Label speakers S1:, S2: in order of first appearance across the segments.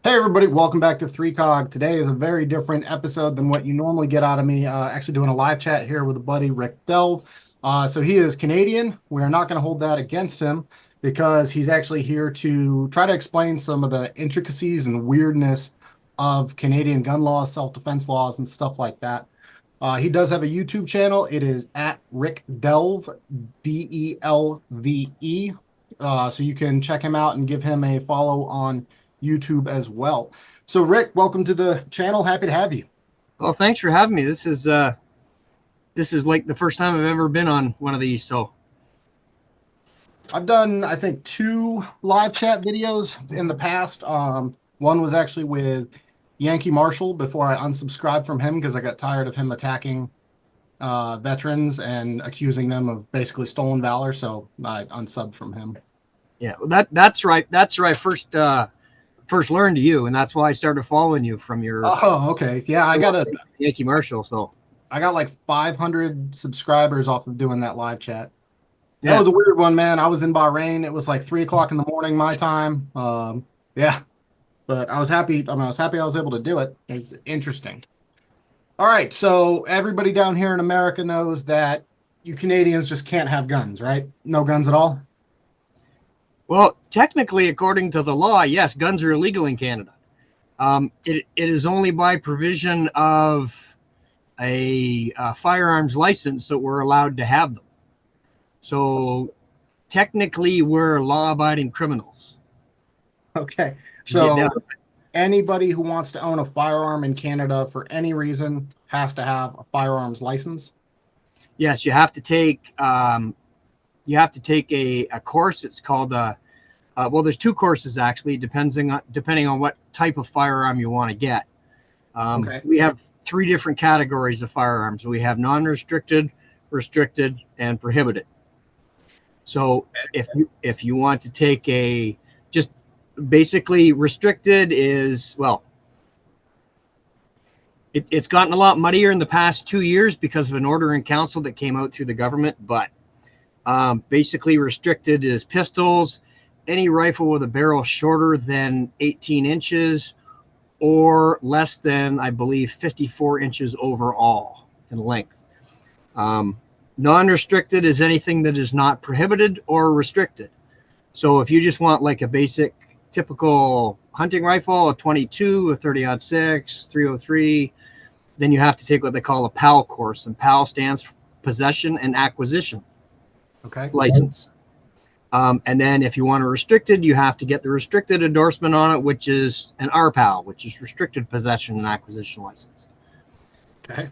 S1: Hey everybody, welcome back to 3COG. Today is a very different episode than what you normally get out of me. Actually doing a live chat here with a buddy, Rick Delve. So he is Canadian. We're not going to hold that against him because he's actually here to try to explain some of the intricacies and weirdness of Canadian gun laws, self-defense laws, and stuff like that. He does have a YouTube channel. It is at Rick Delve, Delve. So you can check him out and give him a follow on YouTube as well. So Rick, welcome to the channel. Happy to have you.
S2: Well, thanks for having me. This is like the first time I've ever been on one of these. So
S1: I've done, I think, 2 live chat videos in the past. One was actually with Yankee Marshall before I unsubscribed from him because I got tired of him attacking veterans and accusing them of basically stolen valor. So I unsubbed from him.
S2: yeah, that's right. That's where I first learned to you, and that's why I started following you from your
S1: Oh, okay. Yeah, I got
S2: Yankee Marshall. So
S1: I got like 500 subscribers off of doing that live chat. That
S2: yeah,
S1: was a weird one, man. I was in Bahrain. It was like 3 o'clock in the morning, my time. Yeah, but I was happy. I was happy I was able to do it. It's interesting. All right. So everybody down here in America knows that you Canadians just can't have guns, right? No guns at all.
S2: well, technically, according to the law, yes, guns are illegal in Canada. It is only by provision of a firearms license that we're allowed to have them. So technically, we're law-abiding criminals.
S1: Okay.
S2: Yeah,
S1: So anybody who wants to own a firearm in Canada for any reason has to have a firearms license.
S2: yes, you have to take a course. It's called well, there's 2 courses actually, depending on what type of firearm you want to get.
S1: Okay.
S2: We have 3 different categories of firearms. We have non-restricted, restricted, and prohibited. So if you want to take a just basically restricted is, well, it's gotten a lot muddier in the past 2 years because of an order in council that came out through the government. But basically restricted is pistols, any rifle with a barrel shorter than 18 inches or less than, I believe, 54 inches overall in length. Non-restricted is anything that is not prohibited or restricted. So if you just want like a basic typical hunting rifle, a 22, a 30-06, 303, then you have to take what they call a PAL course, and PAL stands for Possession and Acquisition
S1: Okay.
S2: License. And then if you want a restricted, you have to get the restricted endorsement on it, which is an RPAL, which is Restricted Possession and Acquisition License.
S1: Okay.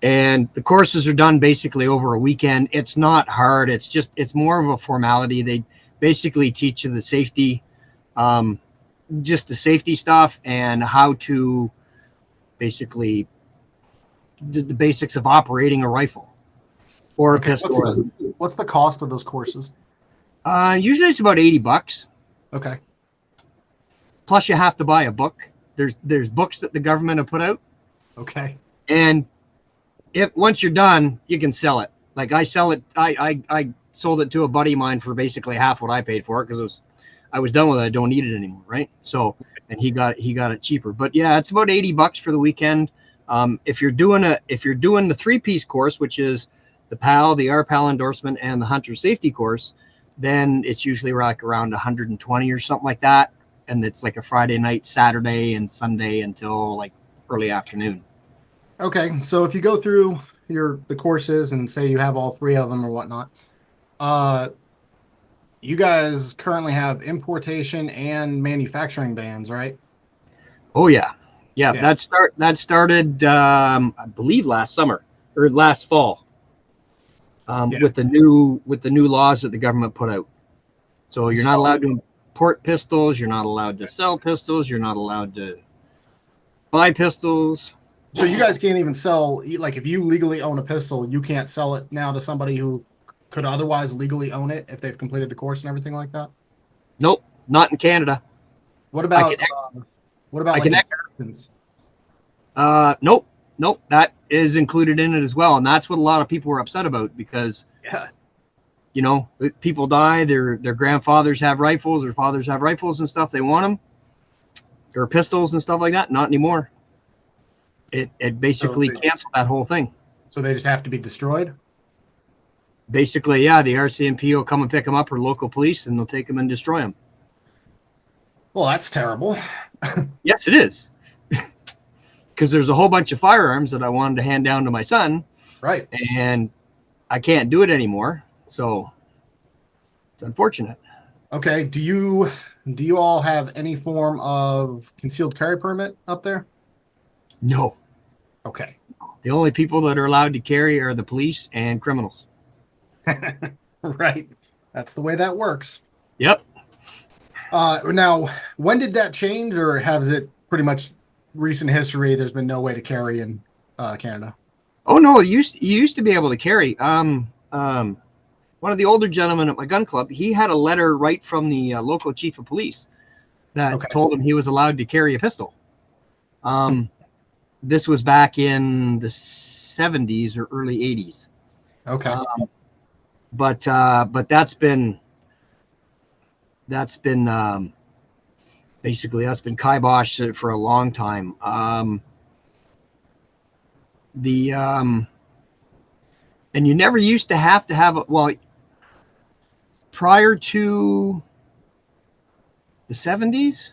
S2: And the courses are done basically over a weekend. It's not hard. It's more of a formality. They basically teach you the safety, just the safety stuff and how to basically the basics of operating a rifle or a pistol.
S1: What's the cost of those courses?
S2: Usually it's about $80.
S1: Okay.
S2: Plus you have to buy a book. There's books that the government have put out.
S1: Okay.
S2: And if once you're done, you can sell it. Like I sell it. I sold it to a buddy of mine for basically half what I paid for it because I was done with it. I don't need it anymore, right? So, and he got it cheaper. But yeah, it's about $80 for the weekend. If you're doing the 3-piece course, which is the PAL, the RPAL endorsement, and the hunter safety course, then it's usually like around 120 or something like that. And it's like a Friday night, Saturday, and Sunday until like early afternoon.
S1: Okay. So if you go through the courses and say you have all 3 of them or whatnot, you guys currently have importation and manufacturing bans, right?
S2: Oh yeah.
S1: Yeah.
S2: That started I believe last summer or last fall. With the new laws that the government put out. So you're not allowed to import pistols, you're not allowed to sell pistols, you're not allowed to buy pistols.
S1: So you guys can't even sell, like if you legally own a pistol, you can't sell it now to somebody who could otherwise legally own it if they've completed the course and everything like that?
S2: Nope, not in Canada.
S1: What about like inheritance?
S2: Nope, that is included in it as well, and that's what a lot of people were upset about because people die, their grandfathers have rifles or fathers have rifles and stuff, they want them. or pistols and stuff like that. Not anymore. It basically canceled that whole thing.
S1: So they just have to be destroyed?
S2: Basically, yeah, the RCMP will come and pick them up, or local police, and they'll take them and destroy them.
S1: Well, that's terrible.
S2: Yes, it is. Because there's a whole bunch of firearms that I wanted to hand down to my son,
S1: Right.
S2: and I can't do it anymore. So it's unfortunate.
S1: Okay. Do you all have any form of concealed carry permit up there?
S2: No.
S1: Okay.
S2: The only people that are allowed to carry are the police and criminals.
S1: Right. That's the way that works.
S2: Yep.
S1: Now, when did that change, or has it pretty much recent history? There's been no way to carry in Canada.
S2: Oh no, you used to be able to carry. One of the older gentlemen at my gun club, he had a letter right from the local chief of police that told him he was allowed to carry a pistol. This was back in the 70s or early 80s.
S1: Okay.
S2: But that's been basically kiboshed for a long time. And you never used to have prior to the 70s.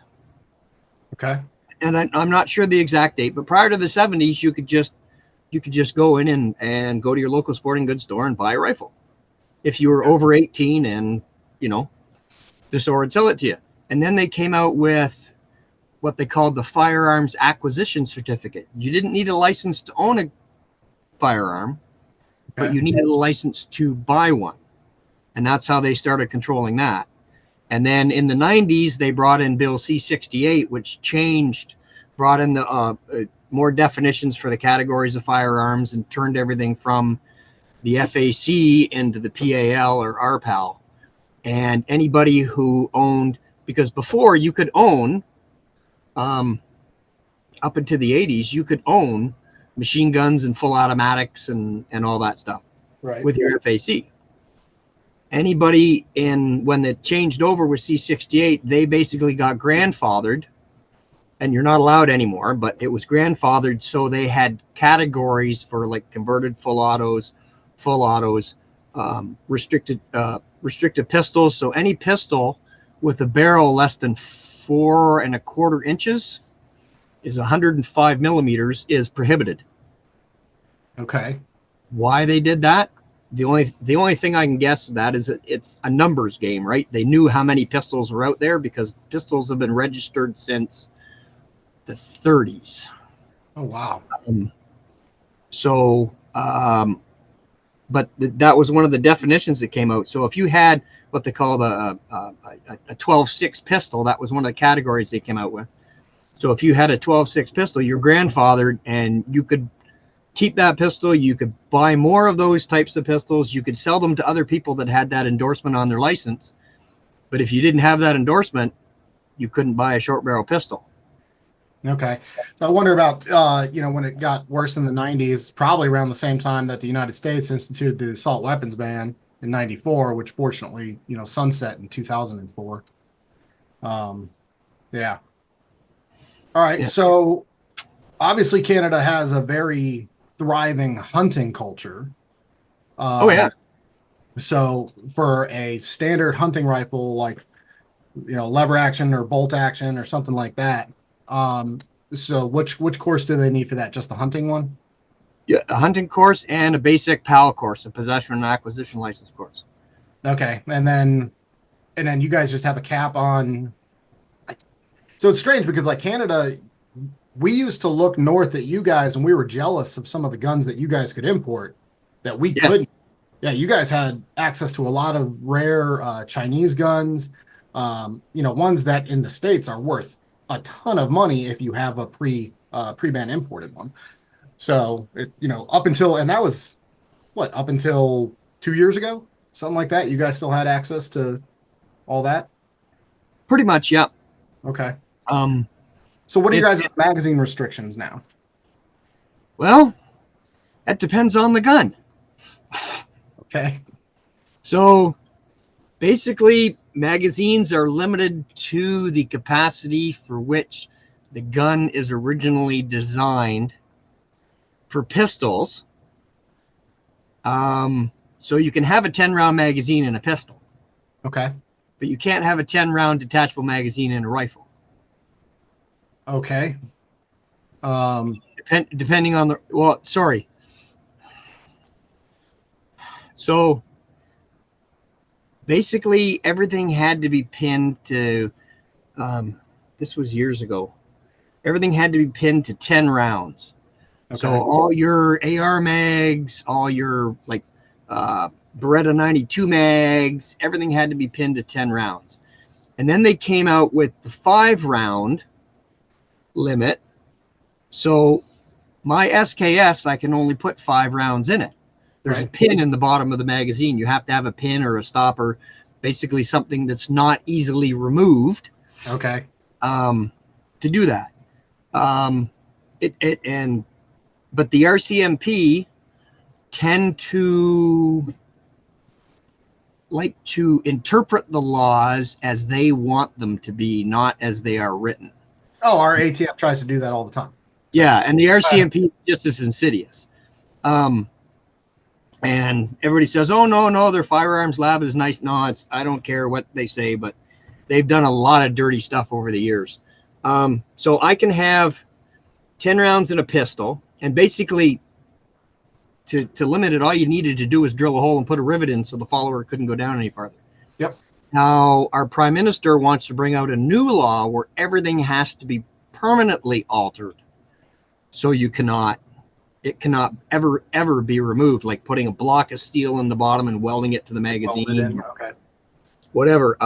S1: Okay.
S2: And I'm not sure the exact date, but prior to the 70s, you could just go in and go to your local sporting goods store and buy a rifle. If you were over 18 and, the store would sell it to you. And then they came out with what they called the firearms acquisition certificate. You didn't need a license to own a firearm, but you needed a license to buy one. And that's how they started controlling that. And then in the 90s, they brought in Bill C-68, which brought in the more definitions for the categories of firearms and turned everything from the FAC into the PAL or RPAL. And anybody who owned, because before you could own, up into the 80s, you could own machine guns and full automatics and all that stuff with your FAC. Anybody when it changed over with C-68, they basically got grandfathered, and you're not allowed anymore, but it was grandfathered. So they had categories for like converted full autos, restricted pistols. So any pistol with a barrel less than 4 1/4 inches is 105 millimeters is prohibited.
S1: Okay.
S2: Why they did that? The only thing I can guess that is it's a numbers game, right? They knew how many pistols were out there because pistols have been registered since the 30s.
S1: Oh, wow.
S2: But that was one of the definitions that came out. So if you had what they call a 12-6 pistol, that was one of the categories they came out with. So if you had a 12-6 pistol, you're grandfathered, and you could keep that pistol. You could buy more of those types of pistols. You could sell them to other people that had that endorsement on their license. But if you didn't have that endorsement, you couldn't buy a short barrel pistol.
S1: Okay. So I wonder about, when it got worse in the 90s, probably around the same time that the United States instituted the assault weapons ban in 94, which fortunately, sunset in 2004. Yeah. All right. Yeah. So obviously Canada has a very thriving hunting culture.
S2: Oh, yeah.
S1: So for a standard hunting rifle, like, lever action or bolt action or something like that, so which course do they need for that? Just the hunting one?
S2: Yeah, a hunting course and a basic PAL course, a possession and acquisition license course.
S1: Okay. And then you guys just have a cap on. So it's strange because like Canada, we used to look north at you guys and we were jealous of some of the guns that you guys could import that we couldn't. Yeah, you guys had access to a lot of rare Chinese guns, ones that in the States are worth a ton of money if you have a pre-ban imported one. So up until, and that was up until 2 years ago, something like that. You guys still had access to all that?
S2: Pretty much, yeah.
S1: Okay. So what are you guys' magazine restrictions now?
S2: Well, that depends on the gun.
S1: Okay.
S2: So basically, magazines are limited to the capacity for which the gun is originally designed for pistols. So you can have a 10-round magazine in a pistol,
S1: Okay.
S2: but you can't have a 10-round detachable magazine in a rifle.
S1: Okay.
S2: Depending on So basically everything had to be pinned to, this was years ago. Everything had to be pinned to 10 rounds.
S1: Okay.
S2: So all your AR mags, all your like Beretta 92 mags, everything had to be pinned to 10 rounds. And then they came out with the 5-round limit. So my SKS, I can only put 5 rounds in it. There's a pin in the bottom of the magazine. You have to have a pin or a stopper, basically something that's not easily removed.
S1: Okay.
S2: To do that. But the RCMP tend to like to interpret the laws as they want them to be, not as they are written.
S1: Oh, our ATF tries to do that all the time.
S2: Yeah, and the RCMP is just as insidious. And everybody says, "Oh no, their firearms lab is nice." No, I don't care what they say, but they've done a lot of dirty stuff over the years. So I can have 10 rounds in a pistol, and basically to limit it, all you needed to do was drill a hole and put a rivet in so the follower couldn't go down any farther.
S1: Yep.
S2: Now, our prime minister wants to bring out a new law where everything has to be permanently altered. So it cannot ever be removed, like putting a block of steel in the bottom and welding it to the magazine.
S1: Okay.
S2: Whatever.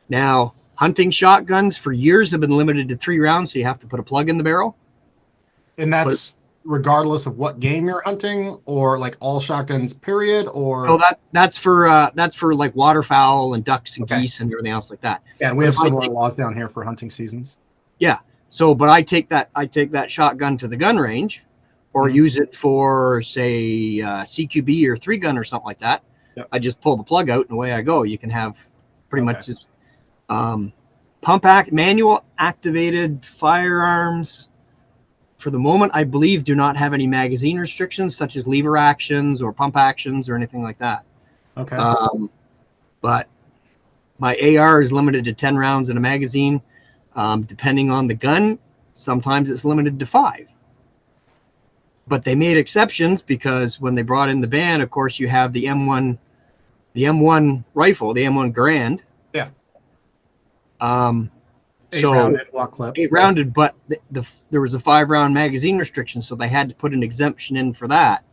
S2: Now, hunting shotguns for years have been limited to 3 rounds, so you have to put a plug in the barrel.
S1: And that's regardless of what game you're hunting, or like all shotguns, period, or
S2: Oh, that's for like waterfowl and ducks and geese and everything else like that.
S1: Yeah, we have similar laws down here for hunting seasons.
S2: Yeah. So, but I take that shotgun to the gun range, or use it for say CQB or 3-gun or something like that.
S1: Yep.
S2: I just pull the plug out and away I go. You can have pretty much just manual activated firearms. For the moment, I believe, do not have any magazine restrictions, such as lever actions or pump actions or anything like that.
S1: Okay.
S2: But my AR is limited to 10 rounds in a magazine. Depending on the gun, sometimes it's limited to 5. But they made exceptions because when they brought in the ban, of course, you have the M1 rifle, the M1 Garand.
S1: Yeah.
S2: 8-rounded
S1: block clip.
S2: 8-rounded, but there was a 5-round magazine restriction, so they had to put an exemption in for that.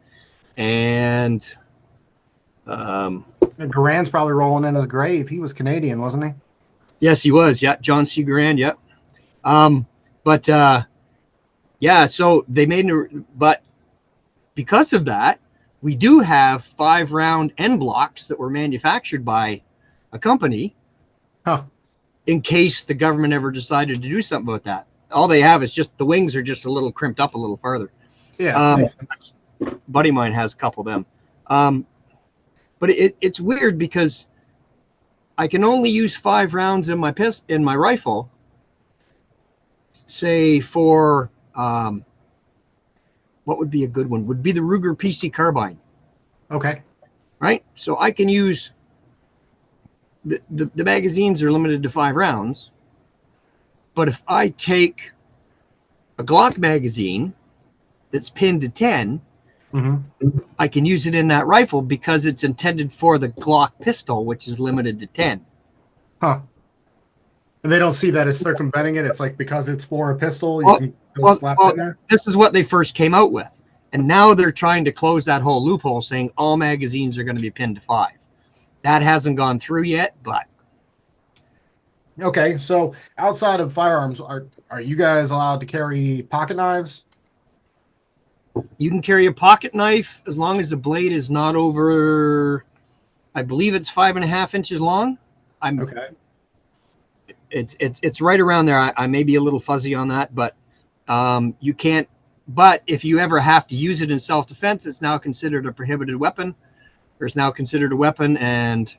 S2: And
S1: Garand's probably rolling in his grave. He was Canadian, wasn't he?
S2: Yes, he was. Yeah, John C. Garand. Yeah. So they made but because of that, we do have 5-round end blocks that were manufactured by a company.
S1: Huh.
S2: In case the government ever decided to do something about that. All they have is just the wings are just a little crimped up a little farther.
S1: Yeah.
S2: Buddy of mine has a couple of them. But it's weird because I can only use 5 rounds in my rifle, say for what would be a good one? Would be the Ruger PC carbine.
S1: Okay.
S2: Right? So I can use the magazines are limited to 5 rounds. But if I take a Glock magazine that's pinned to 10, I can use it in that rifle because it's intended for the Glock pistol, which is limited to 10.
S1: Huh. And they don't see that as circumventing it. It's like because it's for a pistol, you can slap it in there.
S2: This is what they first came out with. And now they're trying to close that whole loophole, saying all magazines are going to be pinned to 5. That hasn't gone through yet, but.
S1: Okay, so outside of firearms, are you guys allowed to carry pocket knives?
S2: You can carry a pocket knife as long as the blade is not over, I believe it's 5.5 inches long.
S1: Okay.
S2: It's right around there. I may be a little fuzzy on that, but you can't. But if you ever have to use it in self-defense, it's now considered a prohibited weapon. Or it's now considered a weapon, and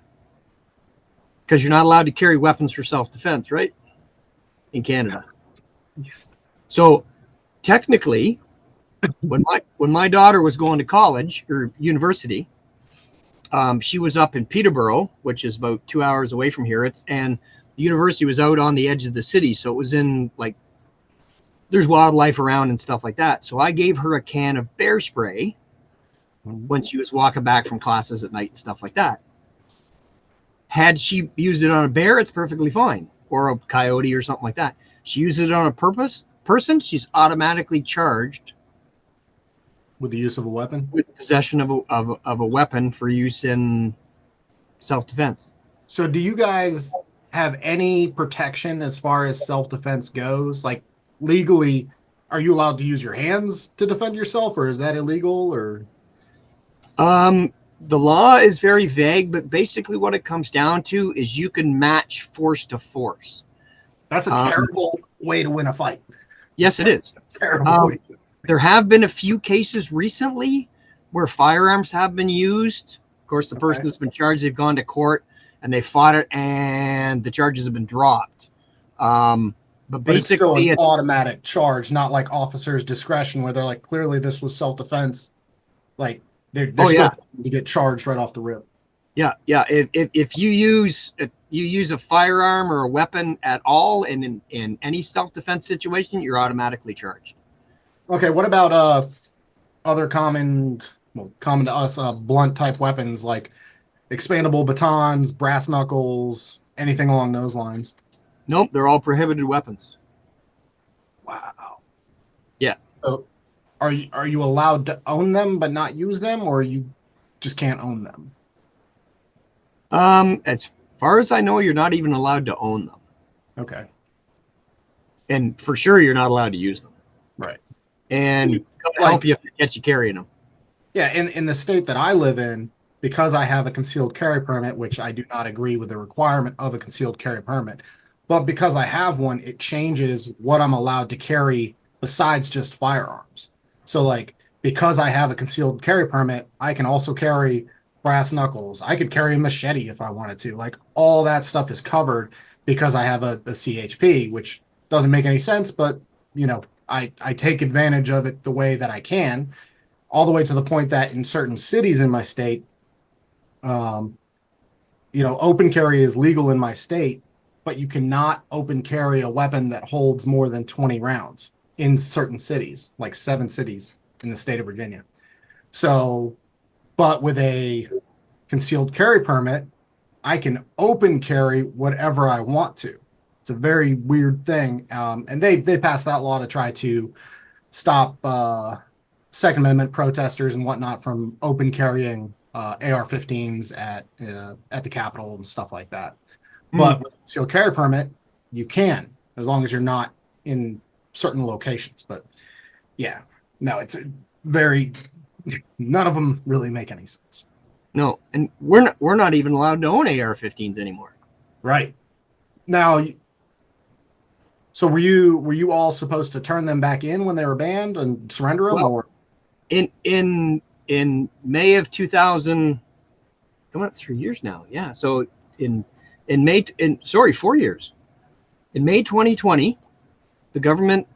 S2: because you're not allowed to carry weapons for self-defense, right? In Canada.
S1: Yes.
S2: So technically, when my daughter was going to college or university, she was up in Peterborough, which is about 2 hours away from here. And the university was out on the edge of the city, so it was in like there's wildlife around and stuff like that. So I gave her a can of bear spray when she was walking back from classes at night and stuff like that. Had she used it on a bear, it's perfectly fine, or a coyote or something like that. She uses it on a person, she's automatically charged
S1: With the use of a weapon.
S2: with possession of a weapon for use in self-defense.
S1: So do you guys have any protection as far as self-defense goes? Like legally, are you allowed to use your hands to defend yourself, or is that illegal? Or
S2: The law is very vague, but basically what it comes down to is you can match force to force.
S1: that's a terrible way to win a fight.
S2: Yes, it is.
S1: Terrible.
S2: There have been a few cases recently where firearms have been used. Of course, the person that's been charged, they've gone to court and they fought it, and the charges have been dropped. But
S1: But it's still
S2: basically,
S1: an automatic charge, not like officers' discretion, where they're like, clearly this was self-defense. Like they're
S2: Oh,
S1: still
S2: yeah.
S1: to get charged right off the rip.
S2: yeah. If you use a firearm or a weapon at all in any self-defense situation, you're automatically charged.
S1: Okay, what about other common to us blunt type weapons like expandable batons, brass knuckles, anything along those lines?
S2: Nope, they're all prohibited weapons.
S1: Wow.
S2: Yeah.
S1: So are you allowed to own them but not use them, or you just can't own them?
S2: As far as I know, you're not even allowed to own them,
S1: Okay.
S2: and for sure, you're not allowed to use them.
S1: Right.
S2: And it'll help you if they catch you carrying them.
S1: Yeah, in the state that I live in, because I have a concealed carry permit, which I do not agree with the requirement of a concealed carry permit, but because I have one, it changes what I'm allowed to carry besides just firearms. So like because I have a concealed carry permit, I can also carry brass knuckles. I could carry a machete if I wanted to. Like all that stuff is covered because I have a CHP, which doesn't make any sense, but I take advantage of it the way that I can, all the way to the point that in certain cities in my state, open carry is legal in my state, but you cannot open carry a weapon that holds more than 20 rounds in certain cities, like 7 cities in the state of Virginia. So, but with a concealed carry permit, I can open carry whatever I want to. It's a very weird thing. And they passed that law to try to stop Second Amendment protesters and whatnot from open carrying AR-15s at the Capitol and stuff like that. But with a concealed carry permit, you can, as long as you're not in certain locations. But yeah, no, it's none of them really make any sense.
S2: No, and we're not even allowed to own AR-15s anymore.
S1: Right. Now, so were you all supposed to turn them back in when they were banned and surrender them?
S2: Well,
S1: or
S2: in May of 2000, coming up 3 years now. Yeah. So in 4 years. In May 2020, the government,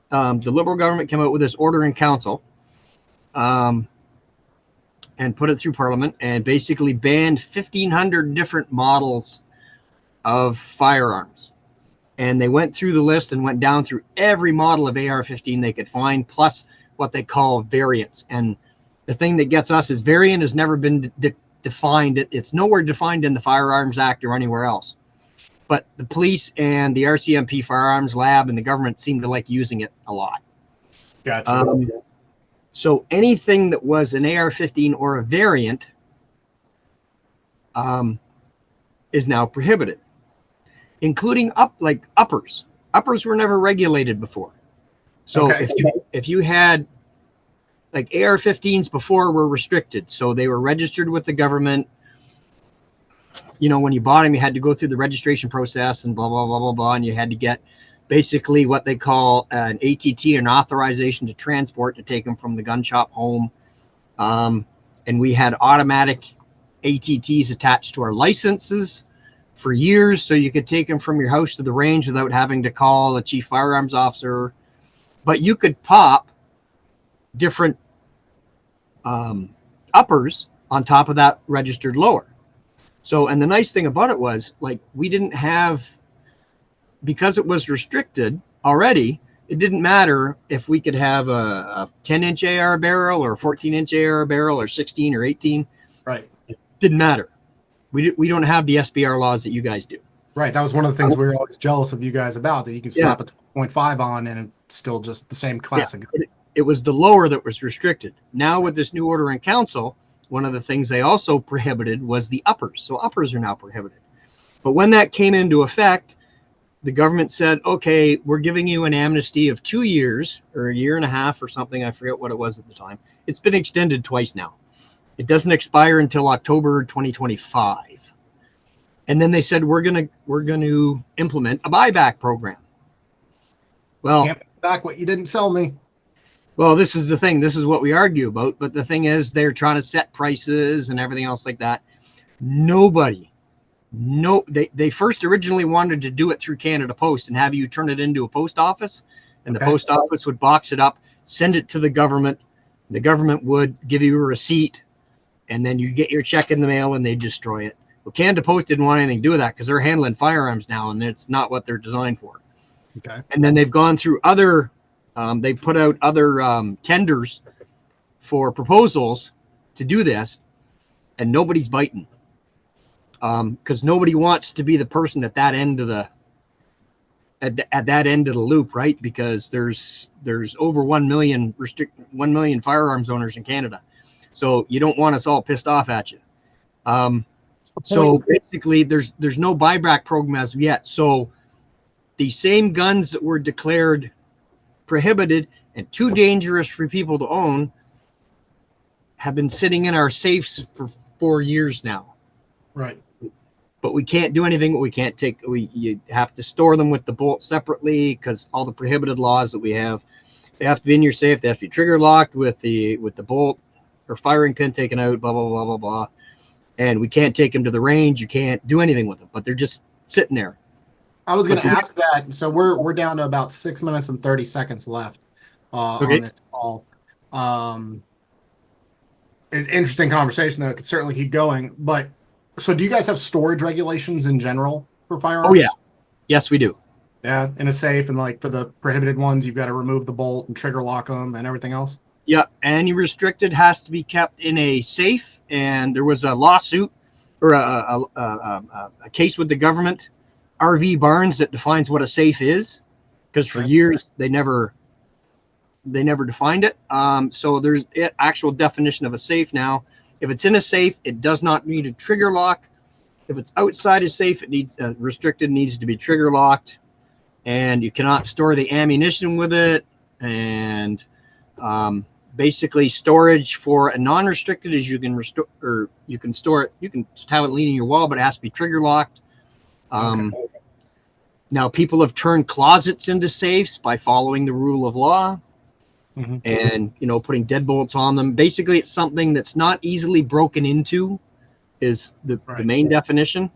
S2: the Liberal government came out with this order in council, and put it through Parliament and basically banned 1,500 different models of firearms. And they went through the list and went down through every model of AR-15 they could find, plus what they call variants. And the thing that gets us is variant has never been defined. It's nowhere defined in the Firearms Act or anywhere else. But the police and the RCMP Firearms Lab and the government seem to like using it a lot.
S1: Gotcha.
S2: So anything that was an AR-15 or a variant is now prohibited, including uppers. Uppers were never regulated before. So
S1: Okay.
S2: if you had like AR-15s before were restricted, so they were registered with the government. When you bought them, you had to go through the registration process and blah, blah, blah, blah, blah. And you had to get basically what they call an ATT, an authorization to transport, to take them from the gun shop home. And we had automatic ATTs attached to our licenses. for years, so you could take them from your house to the range without having to call the chief firearms officer. But you could pop different uppers on top of that registered lower. So, and the nice thing about it was, like, we didn't have, because it was restricted already, it didn't matter if we could have a 10-inch AR barrel or a 14-inch AR barrel or 16 or 18.
S1: Right.
S2: It didn't matter. We don't have the SBR laws that you guys do.
S1: Right. That was one of the things we were always jealous of you guys about, that you can slap a 0.5 on and it's still just the same classic.
S2: Yeah, it was the lower that was restricted. Now with this new order in council, one of the things they also prohibited was the uppers. So uppers are now prohibited. But when that came into effect, the government said, okay, we're giving you an amnesty of 2 years or a year and a half or something. I forget what it was at the time. It's been extended twice now. It doesn't expire until October 2025. And then they said, we're going to implement a buyback program. Well,
S1: Can't pay back what you didn't sell me.
S2: Well, this is the thing. This is what we argue about. But the thing is, they're trying to set prices and everything else like that. They first originally wanted to do it through Canada Post and have you turn it into a post office, and the post office would box it up, send it to the government. The government would give you a receipt, and then you get your check in the mail and they destroy it. Well, Canada Post didn't want anything to do with that because they're handling firearms now, and it's not what they're designed for.
S1: Okay.
S2: And then they've gone through other, they put out other tenders for proposals to do this, and nobody's biting. Because nobody wants to be the person at that end of the at that end of the loop, right? Because there's over 1 million firearms owners in Canada, so you don't want us all pissed off at you. So basically, there's no buyback program as of yet. So the same guns that were declared prohibited and too dangerous for people to own have been sitting in our safes for 4 years now.
S1: Right.
S2: But we can't do anything. We can't take. You have to store them with the bolt separately because all the prohibited laws that we have. They have to be in your safe. They have to be trigger locked with the bolt or firing pin taken out. Blah blah blah blah blah. And we can't take them to the range. You can't do anything with them. But they're just sitting there.
S1: I was going to ask that. So we're down to about 6 minutes and 30 seconds left on this call. It's an interesting conversation, though. It could certainly keep going. But so do you guys have storage regulations in general for firearms?
S2: Oh, yeah. Yes, we do.
S1: Yeah, in a safe, and like for the prohibited ones, you've got to remove the bolt and trigger lock them and everything else?
S2: Yeah, any restricted has to be kept in a safe. And there was a lawsuit or a case with the government, RV Barnes, that defines what a safe is, because for years they never defined it. So there's an actual definition of a safe now. If it's in a safe, it does not need a trigger lock. If it's outside a safe, it needs restricted, needs to be trigger locked, and you cannot store the ammunition with it. And basically, storage for a non-restricted is you can store it. You can just have it leaning your wall, but it has to be trigger locked. Now, people have turned closets into safes by following the rule of law. Mm-hmm. And, putting deadbolts on them. Basically, it's something that's not easily broken into is the main definition.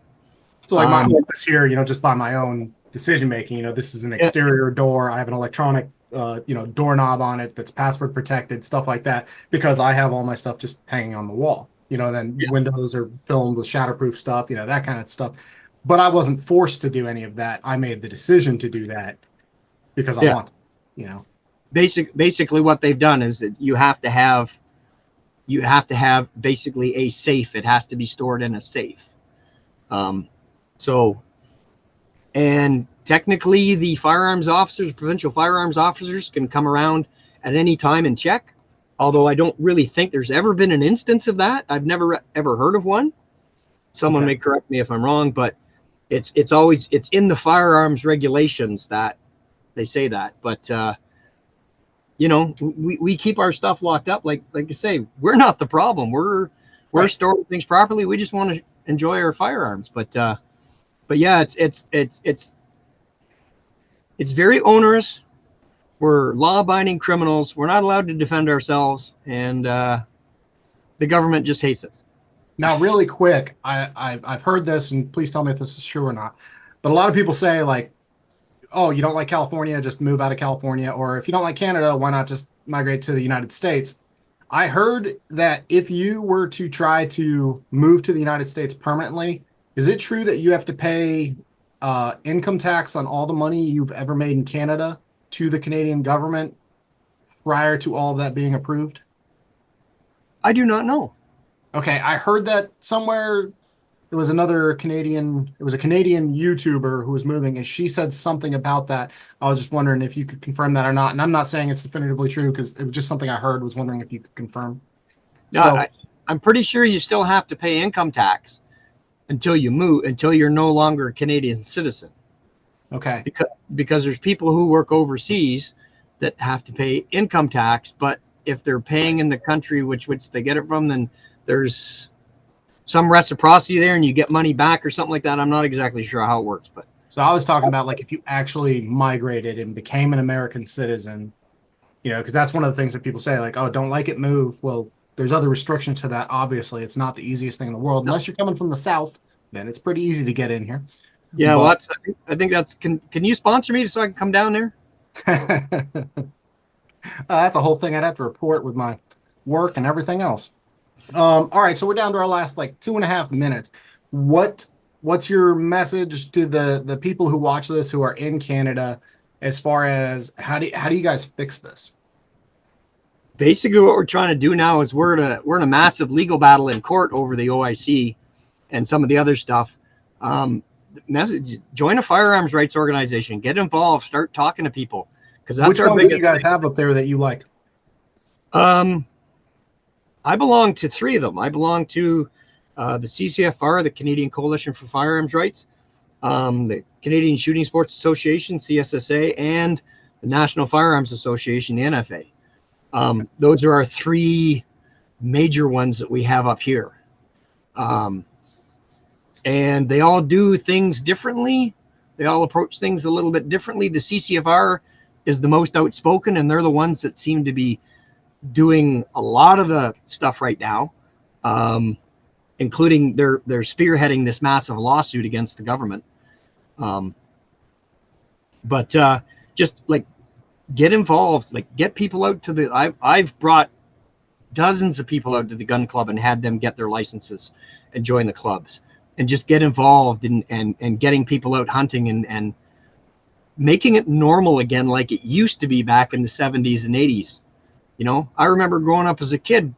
S1: So like my office here, just by my own decision making, this is an exterior door. I have an electronic, doorknob on it that's password protected, stuff like that, because I have all my stuff just hanging on the wall. Then windows are filmed with shatterproof stuff, that kind of stuff. But I wasn't forced to do any of that. I made the decision to do that because I want to,
S2: Basically what they've done is that you have to have basically a safe. It has to be stored in a safe. And technically the provincial firearms officers can come around at any time and check. Although I don't really think there's ever been an instance of that. I've never ever heard of one. Someone may correct me if I'm wrong, but it's in the firearms regulations that they say that. But we keep our stuff locked up. Like I say, we're not the problem. We're storing things properly. We just want to enjoy our firearms. But yeah, it's very onerous. We're law-abiding criminals. We're not allowed to defend ourselves, and the government just hates us.
S1: Now, really quick, I've heard this, and please tell me if this is true or not. But a lot of people say like, oh, you don't like California, just move out of California, or if you don't like Canada, why not just migrate to the United States? I heard that if you were to try to move to the United States permanently, is it true that you have to pay income tax on all the money you've ever made in Canada to the Canadian government prior to all of that being approved?
S2: I do not know.
S1: Okay, I heard that somewhere. It was another Canadian, it was a Canadian YouTuber who was moving, and she said something about that. I was just wondering if you could confirm that or not. And I'm not saying it's definitively true because it was just something I heard, was wondering if you could confirm.
S2: No,
S1: So,
S2: I'm pretty sure you still have to pay income tax until you move, until you're no longer a Canadian citizen.
S1: okay.
S2: Because there's people who work overseas that have to pay income tax, but if they're paying in the country which they get it from, then there's some reciprocity there and you get money back or something like that. I'm not exactly sure how it works, but
S1: So I was talking about like if you actually migrated and became an American citizen, because that's one of the things that people say, like, oh, don't like it, move. Well, there's other restrictions to that. Obviously, it's not the easiest thing in the world. Unless you're coming from the South, then it's pretty easy to get in here.
S2: yeah, well,
S1: But
S2: I think that's, can you sponsor me so I can come down there?
S1: that's a whole thing I'd have to report with my work and everything else. All right, so we're down to our last like 2.5 minutes. What's your message to the people who watch this who are in Canada as far as how do you guys fix this?
S2: Basically, what we're trying to do now is we're in a massive legal battle in court over the OIC and some of the other stuff. Message: join a firearms rights organization, get involved, start talking to people, because that's
S1: Which
S2: our
S1: ones do you
S2: biggest
S1: guys
S2: thing.
S1: have up there that you like?
S2: I belong to three of them. I belong to the CCFR, the Canadian Coalition for Firearms Rights, the Canadian Shooting Sports Association, CSSA, and the National Firearms Association, the NFA. Those are our three major ones that we have up here. And they all do things differently. They all approach things a little bit differently. The CCFR is the most outspoken, and they're the ones that seem to be doing a lot of the stuff right now, including they're spearheading this massive lawsuit against the government. But just like get involved, like get people out to the. I've brought dozens of people out to the gun club and had them get their licenses and join the clubs and just get involved in and getting people out hunting and making it normal again, like it used to be back in the 70s and 80s. I remember growing up as a kid,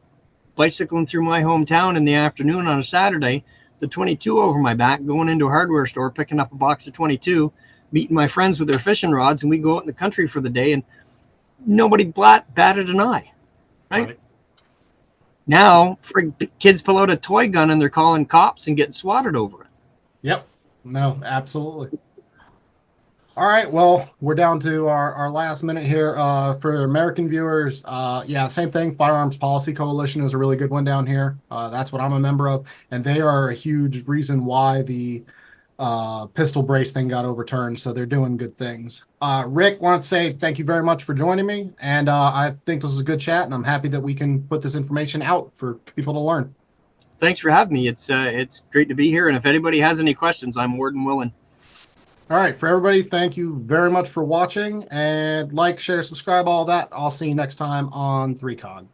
S2: bicycling through my hometown in the afternoon on a Saturday, the 22 over my back, going into a hardware store, picking up a box of 22, meeting my friends with their fishing rods, and we go out in the country for the day, and nobody batted an eye, right? Now, kids pull out a toy gun and they're calling cops and getting swatted over it.
S1: Yep. No, absolutely. All right. Well, we're down to our last minute here. For American viewers, yeah, same thing. Firearms Policy Coalition is a really good one down here. That's what I'm a member of. And they are a huge reason why the pistol brace thing got overturned. So they're doing good things. Rick, want to say thank you very much for joining me. And I think this is a good chat, and I'm happy that we can put this information out for people to learn.
S2: Thanks for having me. It's great to be here. And if anybody has any questions, I'm more than willing.
S1: All right, for everybody, thank you very much for watching, and like, share, subscribe, all that. I'll see you next time on 3COG.